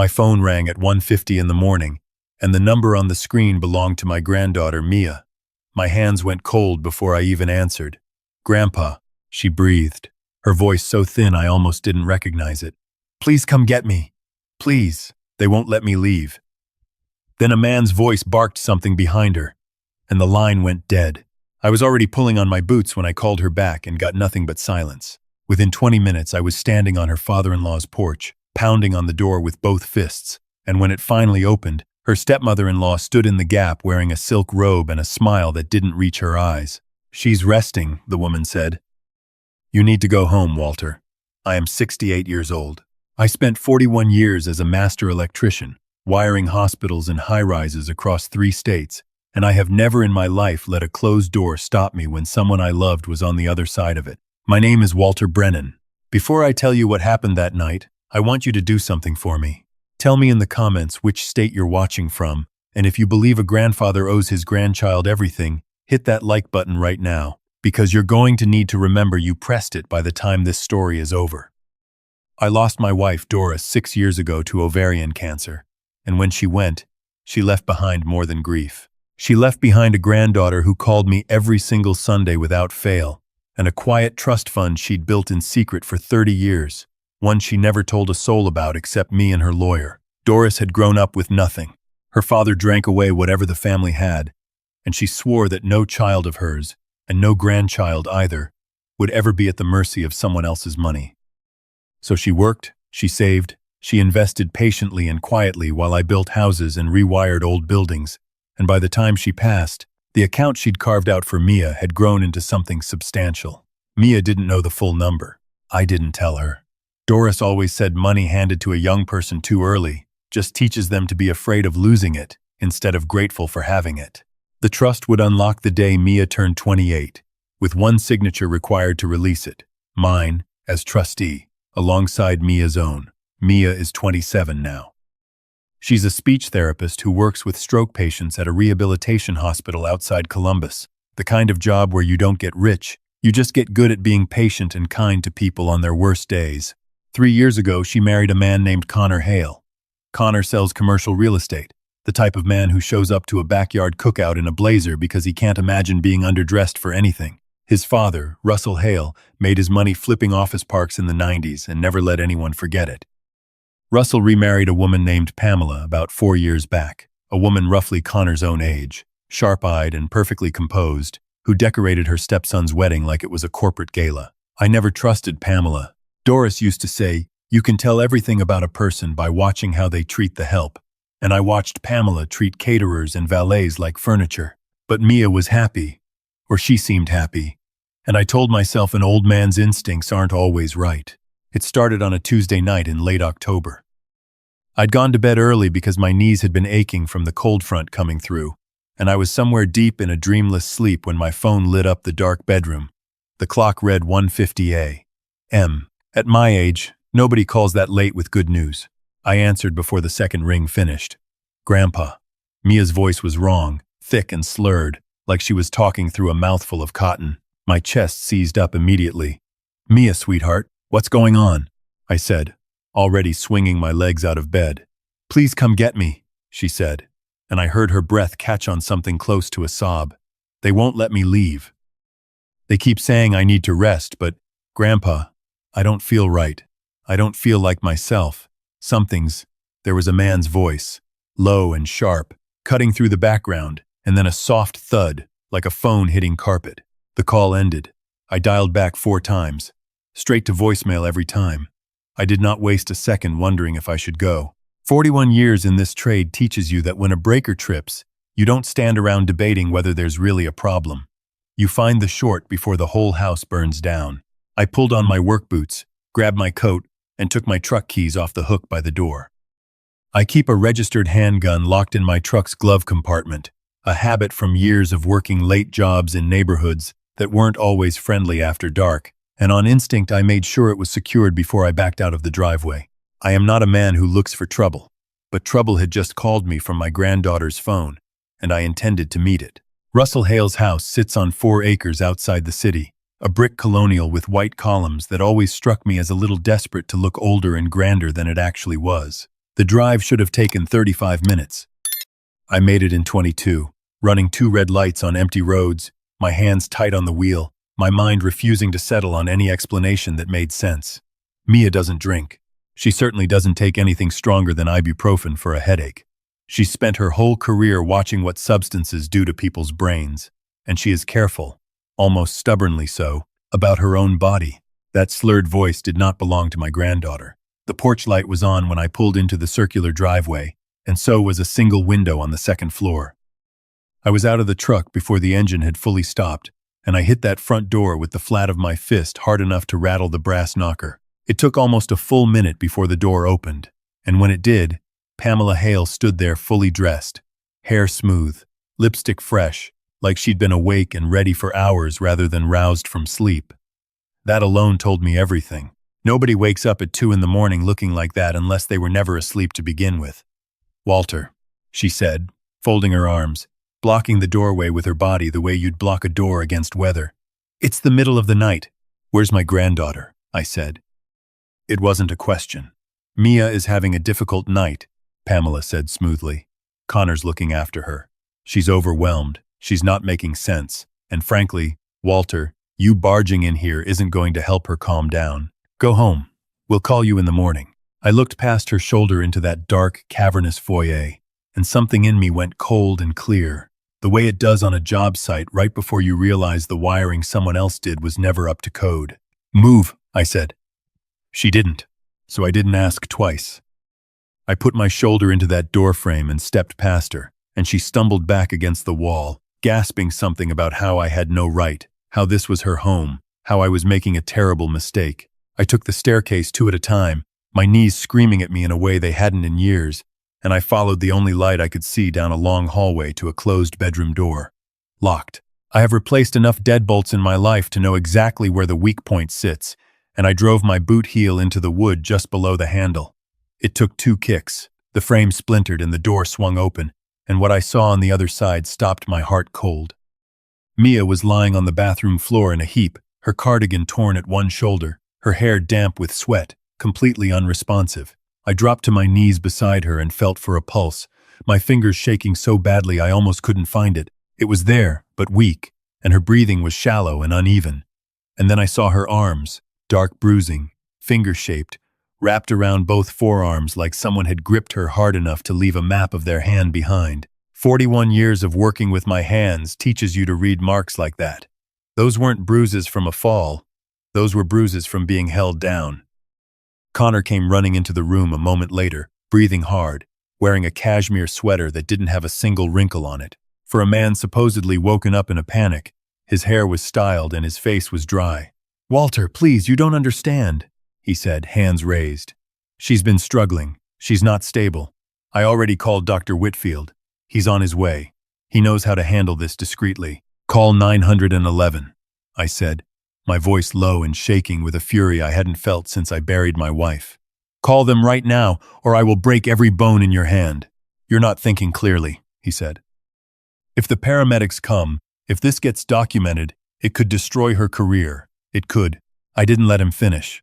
My phone rang at 1:50 in the morning, and the number on the screen belonged to my granddaughter, Mia. My hands went cold before I even answered. "Grandpa," she breathed, her voice so thin I almost didn't recognize it. "Please come get me. Please. They won't let me leave." Then a man's voice barked something behind her, and the line went dead. I was already pulling on my boots when I called her back and got nothing but silence. Within 20 minutes, I was standing on her father-in-law's porch, pounding on the door with both fists, and when it finally opened, her stepmother-in-law stood in the gap wearing a silk robe and a smile that didn't reach her eyes. "She's resting," the woman said. "You need to go home, Walter. I am 68 years old. I spent 41 years as a master electrician, wiring hospitals and high-rises across 3 states, and I have never in my life let a closed door stop me when someone I loved was on the other side of it. My name is Walter Brennan. Before I tell you what happened that night, I want you to do something for me. Tell me in the comments which state you're watching from, and if you believe a grandfather owes his grandchild everything, hit that like button right now, because you're going to need to remember you pressed it by the time this story is over. I lost my wife, Doris, 6 years ago to ovarian cancer, and when she went, she left behind more than grief. She left behind a granddaughter who called me every single Sunday without fail, and a quiet trust fund she'd built in secret for 30 years, one she never told a soul about except me and her lawyer. Doris had grown up with nothing. Her father drank away whatever the family had, and she swore that no child of hers, and no grandchild either, would ever be at the mercy of someone else's money. So she worked, she saved, she invested patiently and quietly while I built houses and rewired old buildings, and by the time she passed, the account she'd carved out for Mia had grown into something substantial. Mia didn't know the full number. I didn't tell her. Doris always said money handed to a young person too early just teaches them to be afraid of losing it instead of grateful for having it. The trust would unlock the day Mia turned 28, with one signature required to release it, mine, as trustee, alongside Mia's own. Mia is 27 now. She's a speech therapist who works with stroke patients at a rehabilitation hospital outside Columbus, the kind of job where you don't get rich, you just get good at being patient and kind to people on their worst days. 3 years ago, she married a man named Connor Hale. Connor sells commercial real estate, the type of man who shows up to a backyard cookout in a blazer because he can't imagine being underdressed for anything. His father, Russell Hale, made his money flipping office parks in the 90s and never let anyone forget it. Russell remarried a woman named Pamela about 4 years back, a woman roughly Connor's own age, sharp-eyed and perfectly composed, who decorated her stepson's wedding like it was a corporate gala. I never trusted Pamela. Doris used to say, "You can tell everything about a person by watching how they treat the help," and I watched Pamela treat caterers and valets like furniture. But Mia was happy, or she seemed happy, and I told myself an old man's instincts aren't always right. It started on a Tuesday night in late October. I'd gone to bed early because my knees had been aching from the cold front coming through, and I was somewhere deep in a dreamless sleep when my phone lit up the dark bedroom. The clock read 1:50 a.m. At my age, nobody calls that late with good news. I answered before the second ring finished. "Grandpa." Mia's voice was wrong, thick and slurred, like she was talking through a mouthful of cotton. My chest seized up immediately. "Mia, sweetheart, what's going on?" I said, already swinging my legs out of bed. "Please come get me," she said, and I heard her breath catch on something close to a sob. "They won't let me leave. They keep saying I need to rest, but, Grandpa, I don't feel right. I don't feel like myself. Something's—" There was a man's voice, low and sharp, cutting through the background, and then a soft thud, like a phone hitting carpet. The call ended. I dialed back 4 times, straight to voicemail every time. I did not waste a second wondering if I should go. 41 years in this trade teaches you that when a breaker trips, you don't stand around debating whether there's really a problem. You find the short before the whole house burns down. I pulled on my work boots, grabbed my coat, and took my truck keys off the hook by the door. I keep a registered handgun locked in my truck's glove compartment, a habit from years of working late jobs in neighborhoods that weren't always friendly after dark, and on instinct I made sure it was secured before I backed out of the driveway. I am not a man who looks for trouble, but trouble had just called me from my granddaughter's phone, and I intended to meet it. Russell Hale's house sits on 4 acres outside the city, a brick colonial with white columns that always struck me as a little desperate to look older and grander than it actually was. The drive should have taken 35 minutes. I made it in 22, running 2 red lights on empty roads, my hands tight on the wheel, my mind refusing to settle on any explanation that made sense. Mia doesn't drink. She certainly doesn't take anything stronger than ibuprofen for a headache. She spent her whole career watching what substances do to people's brains, and she is careful, almost stubbornly so, about her own body. That slurred voice did not belong to my granddaughter. The porch light was on when I pulled into the circular driveway, and so was a single window on the second floor. I was out of the truck before the engine had fully stopped, and I hit that front door with the flat of my fist hard enough to rattle the brass knocker. It took almost a full minute before the door opened, and when it did, Pamela Hale stood there fully dressed, hair smooth, lipstick fresh, like she'd been awake and ready for hours rather than roused from sleep. That alone told me everything. Nobody wakes up at 2 in the morning looking like that unless they were never asleep to begin with. "Walter," she said, folding her arms, blocking the doorway with her body the way you'd block a door against weather. "It's the middle of the night. Where's my granddaughter?" I said. It wasn't a question. "Mia is having a difficult night," Pamela said smoothly. "Connor's looking after her. She's overwhelmed, she's not making sense, and frankly, Walter, you barging in here isn't going to help her calm down. Go home. We'll call you in the morning." I looked past her shoulder into that dark, cavernous foyer, and something in me went cold and clear, the way it does on a job site right before you realize the wiring someone else did was never up to code. "Move," I said. She didn't, so I didn't ask twice. I put my shoulder into that doorframe and stepped past her, and she stumbled back against the wall, gasping something about how I had no right, how this was her home, how I was making a terrible mistake. I took the staircase 2 at a time, my knees screaming at me in a way they hadn't in years, and I followed the only light I could see down a long hallway to a closed bedroom door. Locked. I have replaced enough deadbolts in my life to know exactly where the weak point sits, and I drove my boot heel into the wood just below the handle. It took 2 kicks. The frame splintered and the door swung open, and what I saw on the other side stopped my heart cold. Mia was lying on the bathroom floor in a heap, her cardigan torn at one shoulder, her hair damp with sweat, completely unresponsive. I dropped to my knees beside her and felt for a pulse, my fingers shaking so badly I almost couldn't find it. It was there, but weak, and her breathing was shallow and uneven. And then I saw her arms, dark bruising, finger-shaped, wrapped around both forearms like someone had gripped her hard enough to leave a map of their hand behind. 41 years of working with my hands teaches you to read marks like that. Those weren't bruises from a fall. Those were bruises from being held down. Connor came running into the room a moment later, breathing hard, wearing a cashmere sweater that didn't have a single wrinkle on it. For a man supposedly woken up in a panic, his hair was styled and his face was dry. "Walter, please, you don't understand," he said, hands raised. "She's been struggling. She's not stable. I already called Dr. Whitfield. He's on his way. He knows how to handle this discreetly. Call 911, I said, my voice low and shaking with a fury I hadn't felt since I buried my wife. "Call them right now, or I will break every bone in your hand." "You're not thinking clearly," he said. "If the paramedics come, if this gets documented, it could destroy her career. It could." I didn't let him finish.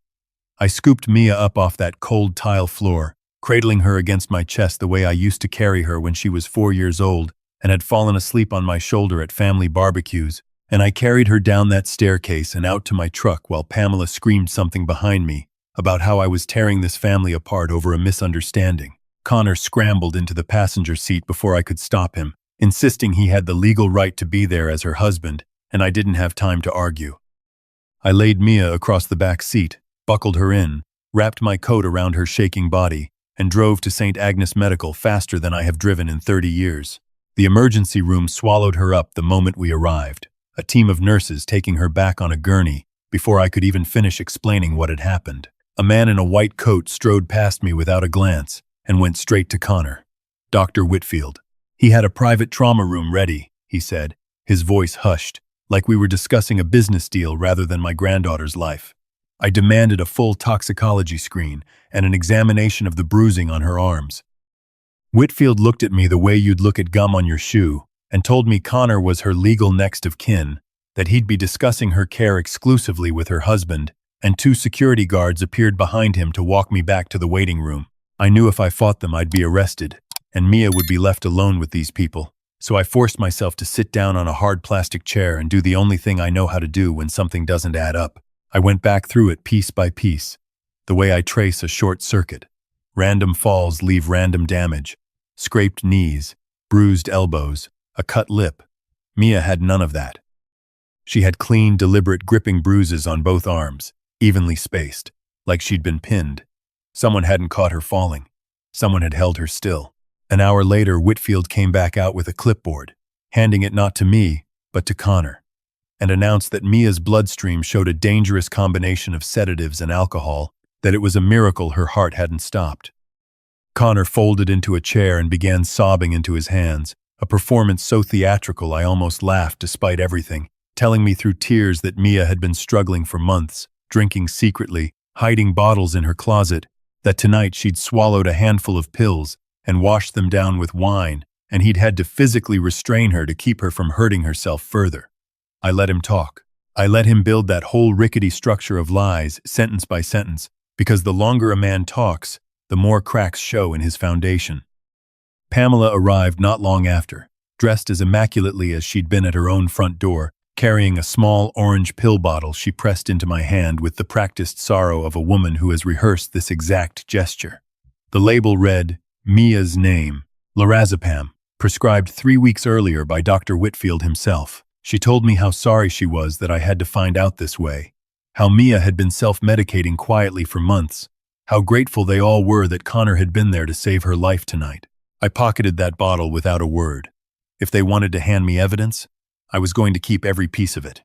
I scooped Mia up off that cold tile floor, cradling her against my chest the way I used to carry her when she was 4 years old and had fallen asleep on my shoulder at family barbecues, and I carried her down that staircase and out to my truck while Pamela screamed something behind me about how I was tearing this family apart over a misunderstanding. Connor scrambled into the passenger seat before I could stop him, insisting he had the legal right to be there as her husband, and I didn't have time to argue. I laid Mia across the back seat, buckled her in, wrapped my coat around her shaking body, and drove to St. Agnes Medical faster than I have driven in 30 years. The emergency room swallowed her up the moment we arrived, a team of nurses taking her back on a gurney before I could even finish explaining what had happened. A man in a white coat strode past me without a glance and went straight to Connor. "Dr. Whitfield." He had a private trauma room ready, he said, his voice hushed, like we were discussing a business deal rather than my granddaughter's life. I demanded a full toxicology screen and an examination of the bruising on her arms. Whitfield looked at me the way you'd look at gum on your shoe and told me Connor was her legal next of kin, that he'd be discussing her care exclusively with her husband, and 2 security guards appeared behind him to walk me back to the waiting room. I knew if I fought them I'd be arrested, and Mia would be left alone with these people. So I forced myself to sit down on a hard plastic chair and do the only thing I know how to do when something doesn't add up. I went back through it piece by piece, the way I trace a short circuit. Random falls leave random damage. Scraped knees, bruised elbows, a cut lip. Mia had none of that. She had clean, deliberate gripping bruises on both arms, evenly spaced, like she'd been pinned. Someone hadn't caught her falling. Someone had held her still. An hour later, Whitfield came back out with a clipboard, handing it not to me, but to Connor, and announced that Mia's bloodstream showed a dangerous combination of sedatives and alcohol, that it was a miracle her heart hadn't stopped. Connor folded into a chair and began sobbing into his hands, a performance so theatrical I almost laughed despite everything, telling me through tears that Mia had been struggling for months, drinking secretly, hiding bottles in her closet, that tonight she'd swallowed a handful of pills and washed them down with wine, and he'd had to physically restrain her to keep her from hurting herself further. I let him talk. I let him build that whole rickety structure of lies, sentence by sentence, because the longer a man talks, the more cracks show in his foundation. Pamela arrived not long after, dressed as immaculately as she'd been at her own front door, carrying a small orange pill bottle she pressed into my hand with the practiced sorrow of a woman who has rehearsed this exact gesture. The label read, Mia's name, lorazepam, prescribed 3 weeks earlier by Dr. Whitfield himself. She told me how sorry she was that I had to find out this way, how Mia had been self-medicating quietly for months, how grateful they all were that Connor had been there to save her life tonight. I pocketed that bottle without a word. If they wanted to hand me evidence, I was going to keep every piece of it.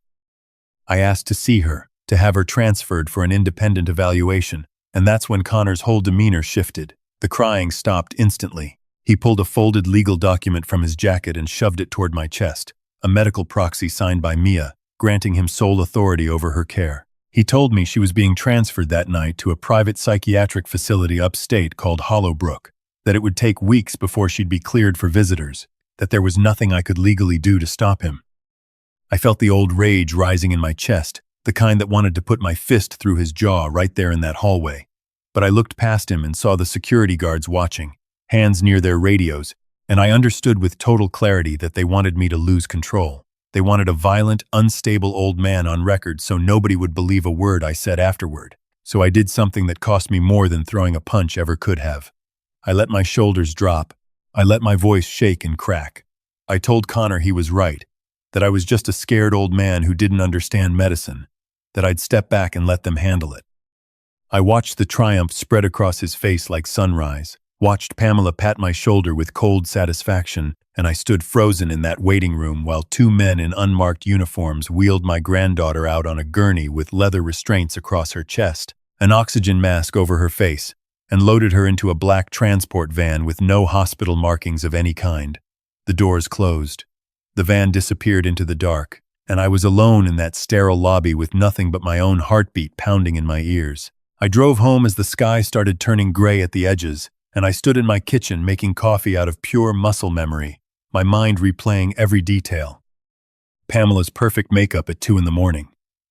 I asked to see her, to have her transferred for an independent evaluation, and that's when Connor's whole demeanor shifted. The crying stopped instantly. He pulled a folded legal document from his jacket and shoved it toward my chest, a medical proxy signed by Mia, granting him sole authority over her care. He told me she was being transferred that night to a private psychiatric facility upstate called Hollowbrook, that it would take weeks before she'd be cleared for visitors, that there was nothing I could legally do to stop him. I felt the old rage rising in my chest, the kind that wanted to put my fist through his jaw right there in that hallway. But I looked past him and saw the security guards watching, hands near their radios, and I understood with total clarity that they wanted me to lose control. They wanted a violent, unstable old man on record so nobody would believe a word I said afterward. So I did something that cost me more than throwing a punch ever could have. I let my shoulders drop. I let my voice shake and crack. I told Connor he was right, that I was just a scared old man who didn't understand medicine, that I'd step back and let them handle it. I watched the triumph spread across his face like sunrise, watched Pamela pat my shoulder with cold satisfaction, and I stood frozen in that waiting room while 2 men in unmarked uniforms wheeled my granddaughter out on a gurney with leather restraints across her chest, an oxygen mask over her face, and loaded her into a black transport van with no hospital markings of any kind. The doors closed. The van disappeared into the dark, and I was alone in that sterile lobby with nothing but my own heartbeat pounding in my ears. I drove home as the sky started turning gray at the edges, and I stood in my kitchen making coffee out of pure muscle memory, my mind replaying every detail. Pamela's perfect makeup at 2 a.m,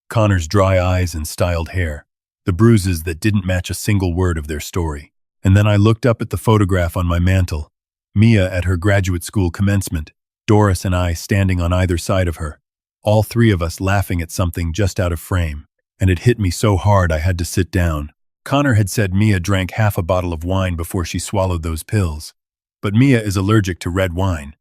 Connor's dry eyes and styled hair, the bruises that didn't match a single word of their story. And then I looked up at the photograph on my mantel, Mia at her graduate school commencement, Doris and I standing on either side of her, all 3 of us laughing at something just out of frame. And it hit me so hard I had to sit down. Connor had said Mia drank half a bottle of wine before she swallowed those pills. But Mia is allergic to red wine.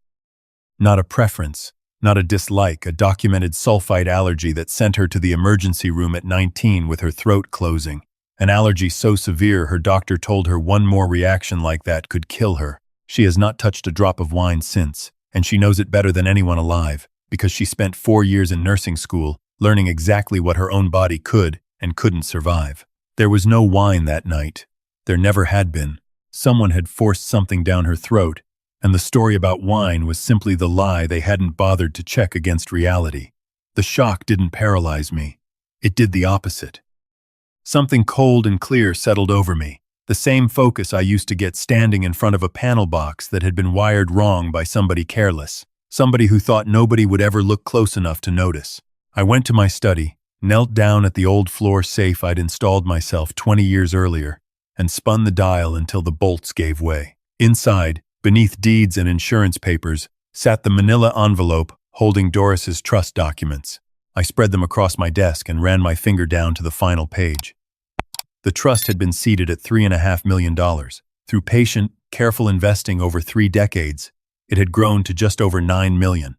Not a preference, not a dislike, a documented sulfite allergy that sent her to the emergency room at 19 with her throat closing. An allergy so severe her doctor told her one more reaction like that could kill her. She has not touched a drop of wine since, and she knows it better than anyone alive, because she spent 4 years in nursing school, learning exactly what her own body could and couldn't survive. There was no wine that night. There never had been. Someone had forced something down her throat, and the story about wine was simply the lie they hadn't bothered to check against reality. The shock didn't paralyze me. It did the opposite. Something cold and clear settled over me, the same focus I used to get standing in front of a panel box that had been wired wrong by somebody careless, somebody who thought nobody would ever look close enough to notice. I went to my study, knelt down at the old floor safe I'd installed myself 20 years earlier, and spun the dial until the bolts gave way. Inside, beneath deeds and insurance papers, sat the manila envelope holding Doris's trust documents. I spread them across my desk and ran my finger down to the final page. The trust had been seeded at $3.5 million. Through patient, careful investing over 3 decades, it had grown to just over $9 million.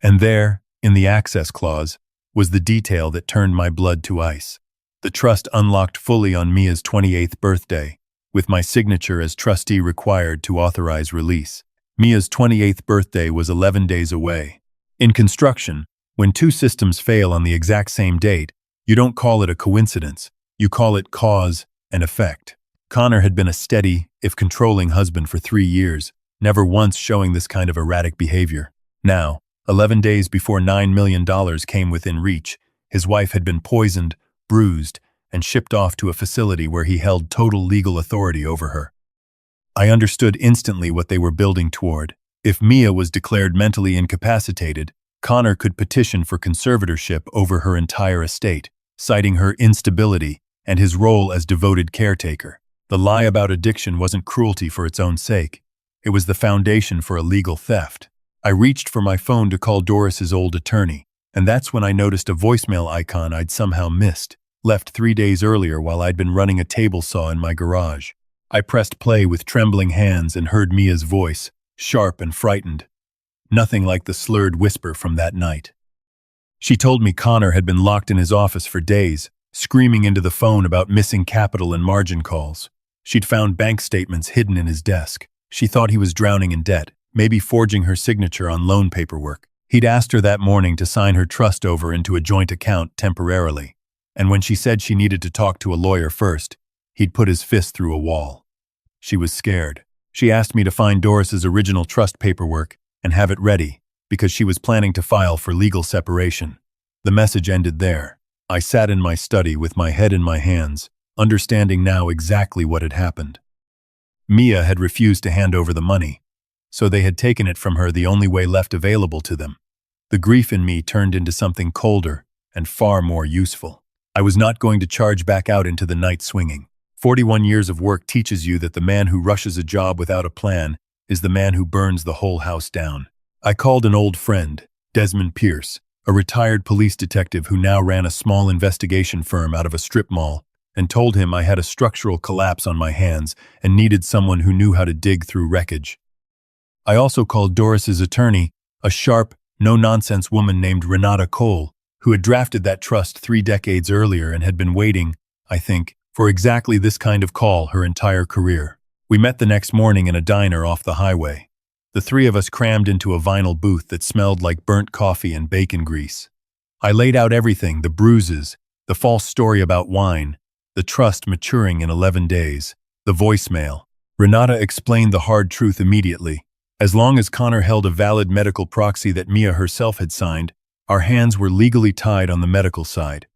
And there, in the access clause, was the detail that turned my blood to ice. The trust unlocked fully on Mia's 28th birthday, with my signature as trustee required to authorize release. Mia's 28th birthday was 11 days away. In construction, when 2 systems fail on the exact same date, you don't call it a coincidence, you call it cause and effect. Connor had been a steady, if controlling husband for 3 years, never once showing this kind of erratic behavior. Now, 11 days before $9 million came within reach, his wife had been poisoned, bruised, and shipped off to a facility where he held total legal authority over her. I understood instantly what they were building toward. If Mia was declared mentally incapacitated, Connor could petition for conservatorship over her entire estate, citing her instability and his role as devoted caretaker. The lie about addiction wasn't cruelty for its own sake. It was the foundation for a legal theft. I reached for my phone to call Doris's old attorney, and that's when I noticed a voicemail icon I'd somehow missed, left 3 days earlier while I'd been running a table saw in my garage. I pressed play with trembling hands and heard Mia's voice, sharp and frightened. Nothing like the slurred whisper from that night. She told me Connor had been locked in his office for days, screaming into the phone about missing capital and margin calls. She'd found bank statements hidden in his desk. She thought he was drowning in debt, maybe forging her signature on loan paperwork. He'd asked her that morning to sign her trust over into a joint account temporarily, and when she said she needed to talk to a lawyer first, he'd put his fist through a wall. She was scared. She asked me to find Doris's original trust paperwork and have it ready, because she was planning to file for legal separation. The message ended there. I sat in my study with my head in my hands, understanding now exactly what had happened. Mia had refused to hand over the money, so they had taken it from her the only way left available to them. The grief in me turned into something colder and far more useful. I was not going to charge back out into the night swinging. 41 years of work teaches you that the man who rushes a job without a plan is the man who burns the whole house down. I called an old friend, Desmond Pierce, a retired police detective who now ran a small investigation firm out of a strip mall, and told him I had a structural collapse on my hands and needed someone who knew how to dig through wreckage. I also called Doris's attorney, a sharp, no-nonsense woman named Renata Cole, who had drafted that trust 3 decades earlier and had been waiting, I think, for exactly this kind of call her entire career. We met the next morning in a diner off the highway. The 3 of us crammed into a vinyl booth that smelled like burnt coffee and bacon grease. I laid out everything, the bruises, the false story about wine, the trust maturing in 11 days, the voicemail. Renata explained the hard truth immediately. As long as Connor held a valid medical proxy that Mia herself had signed, our hands were legally tied on the medical side.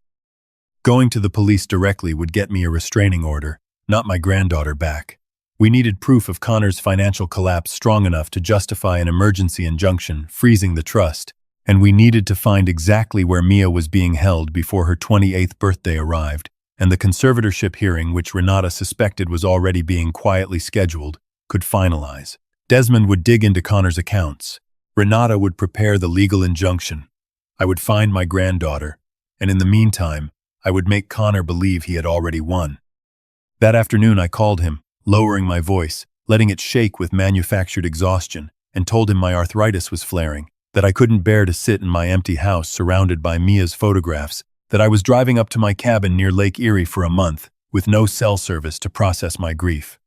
Going to the police directly would get me a restraining order, not my granddaughter back. We needed proof of Connor's financial collapse strong enough to justify an emergency injunction, freezing the trust, and we needed to find exactly where Mia was being held before her 28th birthday arrived, and the conservatorship hearing, which Renata suspected was already being quietly scheduled, could finalize. Desmond would dig into Connor's accounts. Renata would prepare the legal injunction. I would find my granddaughter, and in the meantime, I would make Connor believe he had already won. That afternoon I called him, lowering my voice, letting it shake with manufactured exhaustion, and told him my arthritis was flaring, that I couldn't bear to sit in my empty house surrounded by Mia's photographs, that I was driving up to my cabin near Lake Erie for a month, with no cell service to process my grief.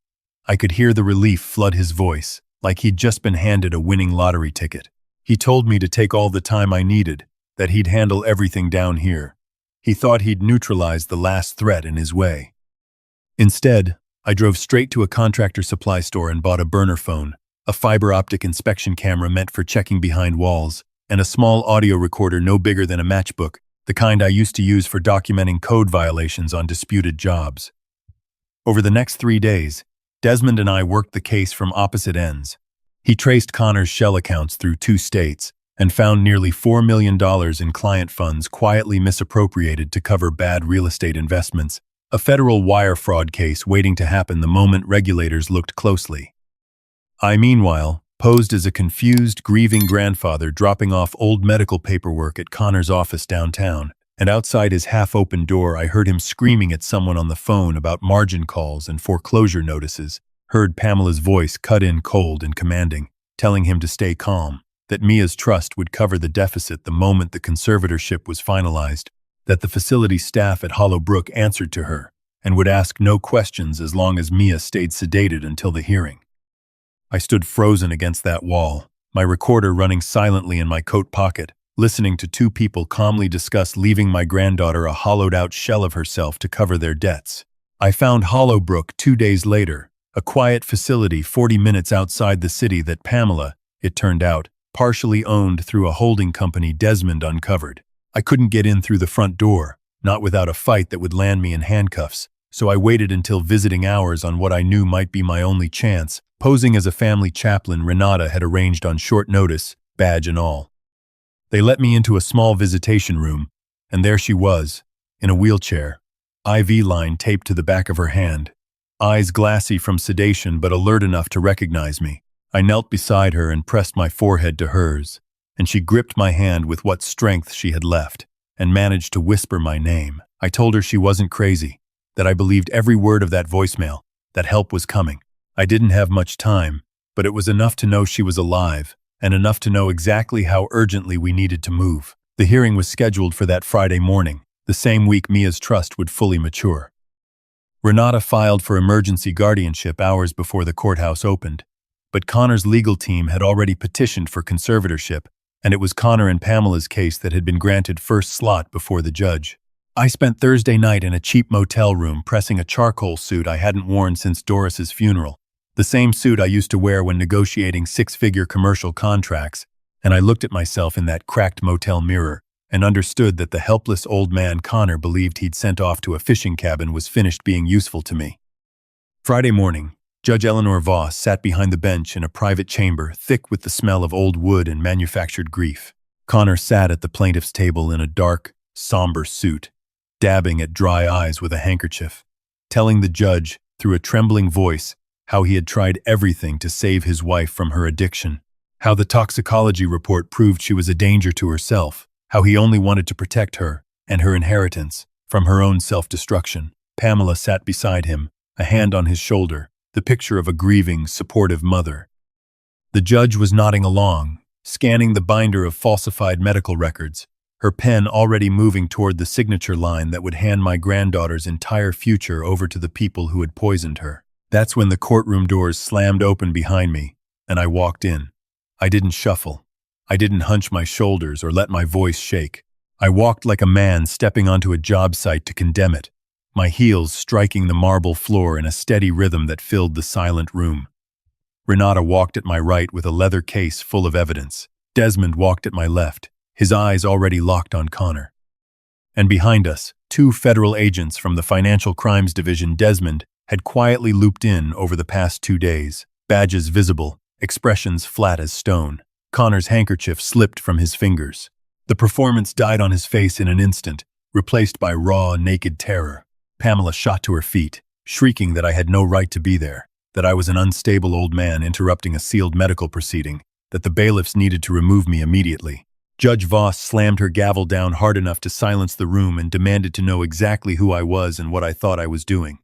I could hear the relief flood his voice, like he'd just been handed a winning lottery ticket. He told me to take all the time I needed, that he'd handle everything down here. He thought he'd neutralize the last threat in his way. Instead, I drove straight to a contractor supply store and bought a burner phone, a fiber optic inspection camera meant for checking behind walls, and a small audio recorder no bigger than a matchbook, the kind I used to use for documenting code violations on disputed jobs. Over the next 3 days, Desmond and I worked the case from opposite ends. He traced Connor's shell accounts through 2 states and found nearly $4 million in client funds quietly misappropriated to cover bad real estate investments, A federal wire fraud case waiting to happen the moment regulators looked closely. I, meanwhile, posed as a confused, grieving grandfather dropping off old medical paperwork at Connor's office downtown, and outside his half-open door I heard him screaming at someone on the phone about margin calls and foreclosure notices, heard Pamela's voice cut in cold and commanding, telling him to stay calm, that Mia's trust would cover the deficit the moment the conservatorship was finalized, that the facility staff at Hollow Brook answered to her and would ask no questions as long as Mia stayed sedated until the hearing. I stood frozen against that wall, my recorder running silently in my coat pocket, listening to two people calmly discuss leaving my granddaughter a hollowed-out shell of herself to cover their debts. I found Hollow Brook 2 days later, a quiet facility 40 minutes outside the city that Pamela, it turned out, partially owned through a holding company Desmond uncovered. I couldn't get in through the front door, not without a fight that would land me in handcuffs, so I waited until visiting hours on what I knew might be my only chance, posing as a family chaplain Renata had arranged on short notice, badge and all. They let me into a small visitation room, and there she was, in a wheelchair, IV line taped to the back of her hand, eyes glassy from sedation but alert enough to recognize me. I knelt beside her and pressed my forehead to hers, and she gripped my hand with what strength she had left, and managed to whisper my name. I told her she wasn't crazy, that I believed every word of that voicemail, that help was coming. I didn't have much time, but it was enough to know she was alive, and enough to know exactly how urgently we needed to move. The hearing was scheduled for that Friday morning, the same week Mia's trust would fully mature. Renata filed for emergency guardianship hours before the courthouse opened, but Connor's legal team had already petitioned for conservatorship, and it was Connor and Pamela's case that had been granted first slot before the judge. I spent Thursday night in a cheap motel room pressing a charcoal suit I hadn't worn since Doris's funeral, the same suit I used to wear when negotiating six-figure commercial contracts, and I looked at myself in that cracked motel mirror and understood that the helpless old man Connor believed he'd sent off to a fishing cabin was finished being useful to me. Friday morning, Judge Eleanor Voss sat behind the bench in a private chamber thick with the smell of old wood and manufactured grief. Connor sat at the plaintiff's table in a dark, somber suit, dabbing at dry eyes with a handkerchief, telling the judge, through a trembling voice, how he had tried everything to save his wife from her addiction, how the toxicology report proved she was a danger to herself, how he only wanted to protect her and her inheritance from her own self-destruction. Pamela sat beside him, a hand on his shoulder, the picture of a grieving, supportive mother. The judge was nodding along, scanning the binder of falsified medical records, her pen already moving toward the signature line that would hand my granddaughter's entire future over to the people who had poisoned her. That's when the courtroom doors slammed open behind me, and I walked in. I didn't shuffle. I didn't hunch my shoulders or let my voice shake. I walked like a man stepping onto a job site to condemn it, my heels striking the marble floor in a steady rhythm that filled the silent room. Renata walked at my right with a leather case full of evidence. Desmond walked at my left, his eyes already locked on Connor. And behind us, 2 federal agents from the Financial Crimes Division. Desmond had quietly looped in over the past 2 days, badges visible, expressions flat as stone. Connor's handkerchief slipped from his fingers. The performance died on his face in an instant, replaced by raw, naked terror. Pamela shot to her feet, shrieking that I had no right to be there, that I was an unstable old man interrupting a sealed medical proceeding, that the bailiffs needed to remove me immediately. Judge Voss slammed her gavel down hard enough to silence the room and demanded to know exactly who I was and what I thought I was doing.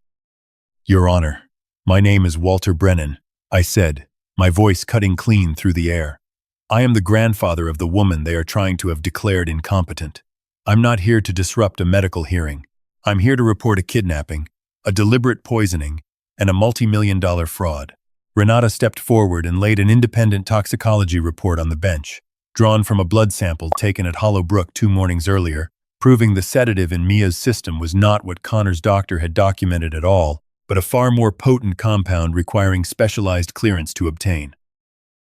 "Your Honor, my name is Walter Brennan," I said, my voice cutting clean through the air. "I am the grandfather of the woman they are trying to have declared incompetent. I'm not here to disrupt a medical hearing. I'm here to report a kidnapping, a deliberate poisoning, and a multi-million-dollar fraud." Renata stepped forward and laid an independent toxicology report on the bench, drawn from a blood sample taken at Hollow Brook 2 mornings earlier, proving the sedative in Mia's system was not what Connor's doctor had documented at all, but a far more potent compound requiring specialized clearance to obtain.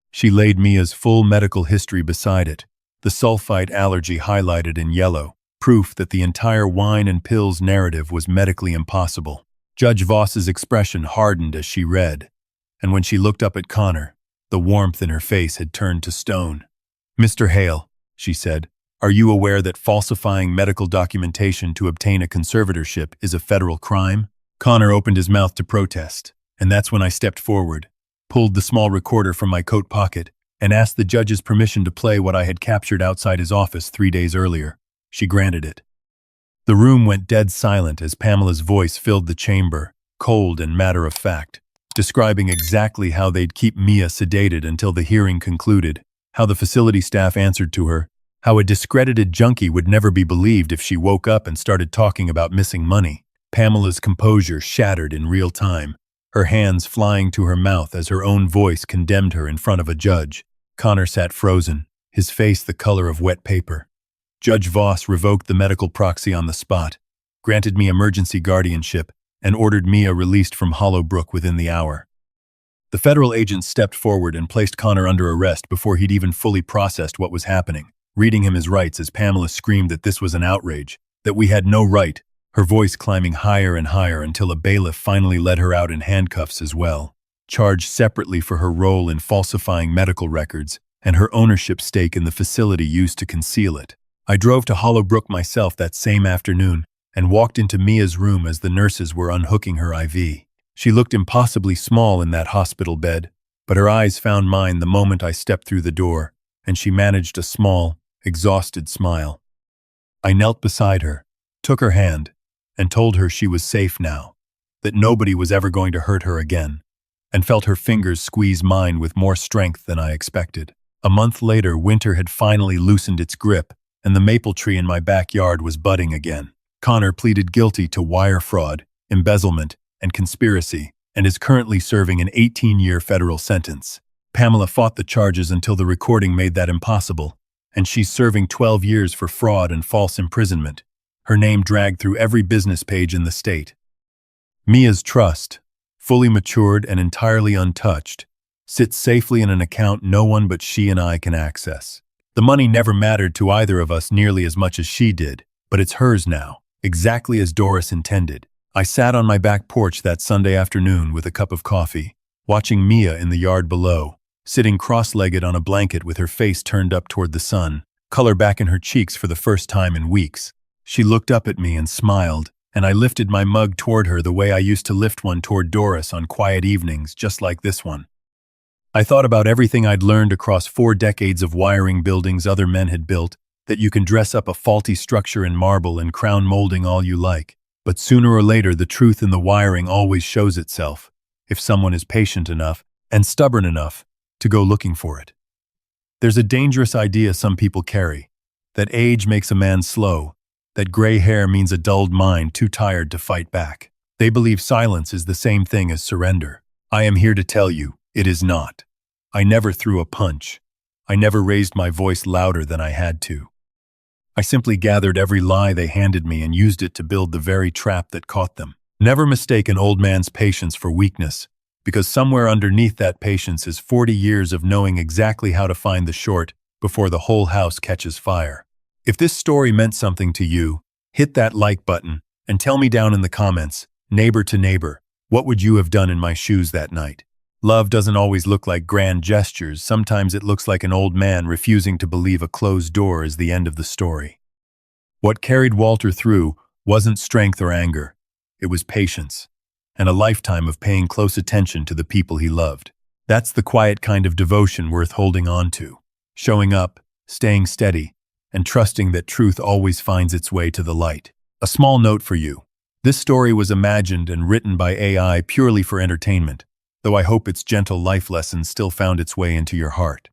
She laid Mia's full medical history beside it, the sulfite allergy highlighted in yellow, proof that the entire wine and pills narrative was medically impossible. Judge Voss's expression hardened as she read, and when she looked up at Connor, the warmth in her face had turned to stone. "Mr. Hale," she said, Are you aware that falsifying medical documentation to obtain a conservatorship is a federal crime? Connor opened his mouth to protest, and that's when I stepped forward, pulled the small recorder from my coat pocket, and asked the judge's permission to play what I had captured outside his office 3 days earlier. She granted it. The room went dead silent as Pamela's voice filled the chamber, cold and matter-of-fact, describing exactly how they'd keep Mia sedated until the hearing concluded, how the facility staff answered to her, how a discredited junkie would never be believed if she woke up and started talking about missing money. Pamela's composure shattered in real time, her hands flying to her mouth as her own voice condemned her in front of a judge. Connor sat frozen, his face the color of wet paper. Judge Voss revoked the medical proxy on the spot, granted me emergency guardianship, and ordered Mia released from Hollowbrook within the hour. The federal agents stepped forward and placed Connor under arrest before he'd even fully processed what was happening, reading him his rights as Pamela screamed that this was an outrage, that we had no right, her voice climbing higher and higher until a bailiff finally led her out in handcuffs as well, charged separately for her role in falsifying medical records and her ownership stake in the facility used to conceal it. I drove to Hollowbrook myself that same afternoon and walked into Mia's room as the nurses were unhooking her IV. She looked impossibly small in that hospital bed, but her eyes found mine the moment I stepped through the door, and she managed a small, exhausted smile. I knelt beside her, took her hand, and told her she was safe now, that nobody was ever going to hurt her again, and felt her fingers squeeze mine with more strength than I expected. A month later, winter had finally loosened its grip, and the maple tree in my backyard was budding again. Connor pleaded guilty to wire fraud, embezzlement, and conspiracy, and is currently serving an 18-year federal sentence. Pamela fought the charges until the recording made that impossible, and she's serving 12 years for fraud and false imprisonment. Her name dragged through every business page in the state. Mia's trust, fully matured and entirely untouched, sits safely in an account no one but she and I can access. The money never mattered to either of us nearly as much as she did, but it's hers now, exactly as Doris intended. I sat on my back porch that Sunday afternoon with a cup of coffee, watching Mia in the yard below, sitting cross-legged on a blanket with her face turned up toward the sun, color back in her cheeks for the first time in weeks. She looked up at me and smiled, and I lifted my mug toward her the way I used to lift one toward Doris on quiet evenings just like this one. I thought about everything I'd learned across 4 decades of wiring buildings other men had built, that you can dress up a faulty structure in marble and crown molding all you like, but sooner or later the truth in the wiring always shows itself, if someone is patient enough and stubborn enough to go looking for it. There's a dangerous idea some people carry, that age makes a man slow, that gray hair means a dulled mind too tired to fight back. They believe silence is the same thing as surrender. I am here to tell you, it is not. I never threw a punch. I never raised my voice louder than I had to. I simply gathered every lie they handed me and used it to build the very trap that caught them. Never mistake an old man's patience for weakness, because somewhere underneath that patience is 40 years of knowing exactly how to find the short before the whole house catches fire. If this story meant something to you, hit that like button and tell me down in the comments, neighbor to neighbor, what would you have done in my shoes that night? Love doesn't always look like grand gestures. Sometimes it looks like an old man refusing to believe a closed door is the end of the story. What carried Walter through wasn't strength or anger. It was patience, and a lifetime of paying close attention to the people he loved. That's the quiet kind of devotion worth holding on to. Showing up, staying steady, and trusting that truth always finds its way to the light. A small note for you. This story was imagined and written by AI purely for entertainment, though I hope its gentle life lesson still found its way into your heart.